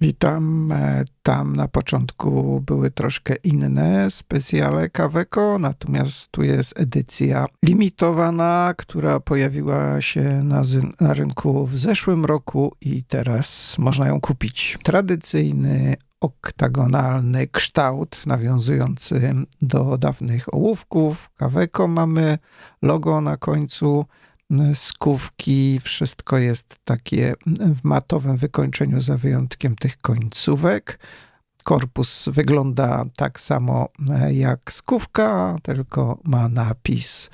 Witam. Tam na początku były troszkę inne specjale Kaweco, natomiast tu jest edycja limitowana, która pojawiła się na rynku w zeszłym roku i teraz można ją kupić. Tradycyjny oktagonalny kształt nawiązujący do dawnych ołówków. Kaweco mamy logo na końcu. Skówki, wszystko jest takie w matowym wykończeniu za wyjątkiem tych końcówek. Korpus wygląda tak samo jak skówka, tylko ma napis.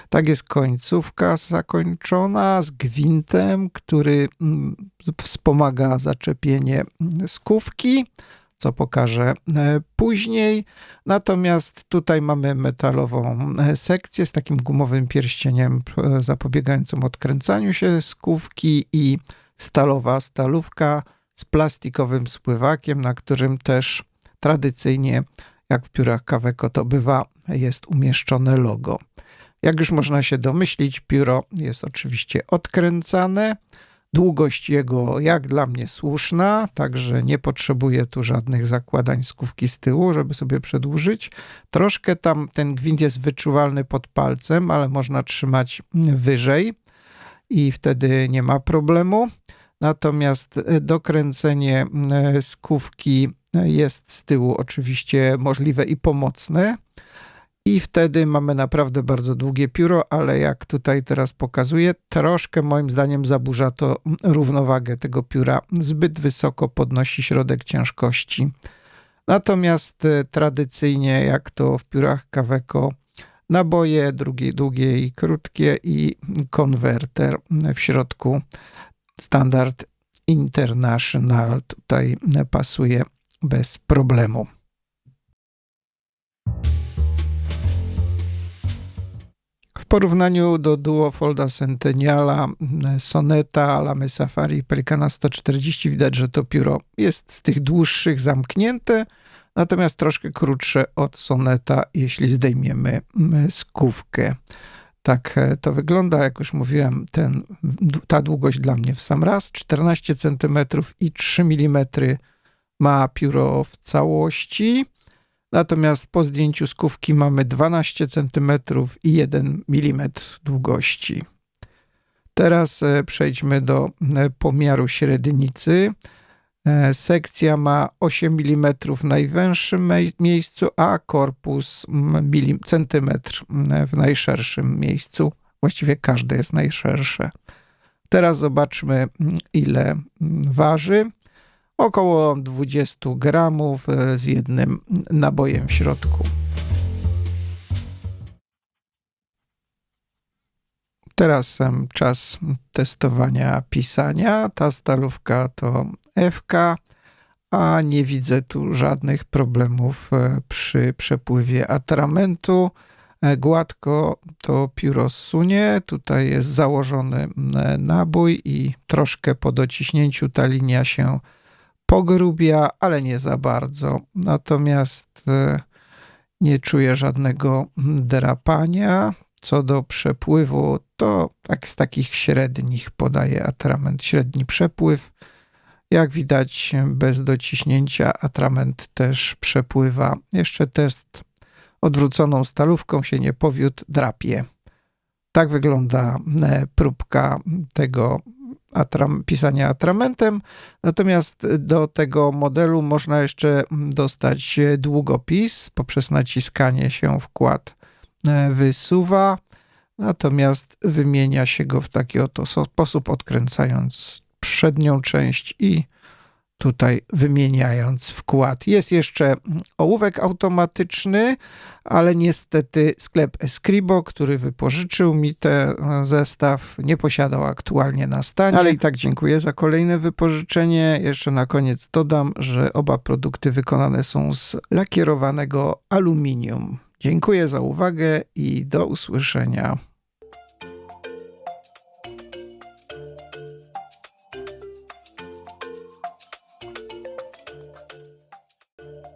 Tak jest końcówka zakończona z gwintem, który wspomaga zaczepienie skówki, co pokażę później. Natomiast tutaj mamy metalową sekcję z takim gumowym pierścieniem zapobiegającym odkręcaniu się skówki i stalowa stalówka z plastikowym spływakiem, na którym też tradycyjnie, jak w piórach Kaweco to bywa, jest umieszczone logo. Jak już można się domyślić, pióro jest oczywiście odkręcane. Długość jego, jak dla mnie, słuszna, także nie potrzebuję tu żadnych zakładań skówki z tyłu, żeby sobie przedłużyć. Troszkę tam ten gwint jest wyczuwalny pod palcem, ale można trzymać wyżej i wtedy nie ma problemu. Natomiast dokręcenie skówki jest z tyłu oczywiście możliwe i pomocne. I wtedy mamy naprawdę bardzo długie pióro, ale jak tutaj teraz pokazuję, troszkę moim zdaniem zaburza to równowagę tego pióra. Zbyt wysoko podnosi środek ciężkości. Natomiast tradycyjnie, jak to w piórach Kaweco, naboje długie i krótkie i konwerter w środku. Standard International tutaj pasuje bez problemu. W porównaniu do Duofolda Centenniala, Soneta, Lamy Safari i Pelikana 140 widać, że to pióro jest z tych dłuższych zamknięte, natomiast troszkę krótsze od Soneta, jeśli zdejmiemy skówkę. Tak to wygląda, jak już mówiłem, ta długość dla mnie w sam raz, 14 cm i 3 mm ma pióro w całości. Natomiast po zdjęciu skówki mamy 12 cm i 1 mm długości. Teraz przejdźmy do pomiaru średnicy. Sekcja ma 8 mm w najwęższym miejscu, a korpus centymetr w najszerszym miejscu. Właściwie każde jest najszersze. Teraz zobaczmy, ile waży. Około 20 gramów z jednym nabojem w środku. Teraz czas testowania pisania. Ta stalówka to FK, a nie widzę tu żadnych problemów przy przepływie atramentu. Gładko to pióro zsunie. Tutaj jest założony nabój i troszkę po dociśnięciu ta linia się pogrubia, ale nie za bardzo. Natomiast nie czuję żadnego drapania. Co do przepływu, to tak z takich średnich podaje atrament, średni przepływ. Jak widać, bez dociśnięcia atrament też przepływa. Jeszcze test odwróconą stalówką się nie powiódł, drapie. Tak wygląda próbka tego pisania atramentem. Natomiast do tego modelu można jeszcze dostać długopis. Poprzez naciskanie się wkład wysuwa. Natomiast wymienia się go w taki oto sposób, odkręcając przednią część i tutaj wymieniając wkład. Jest jeszcze ołówek automatyczny, ale niestety sklep Escribo, który wypożyczył mi ten zestaw, nie posiadał aktualnie na stanie. Ale i tak dziękuję za kolejne wypożyczenie. Jeszcze na koniec dodam, że oba produkty wykonane są z lakierowanego aluminium. Dziękuję za uwagę i do usłyszenia.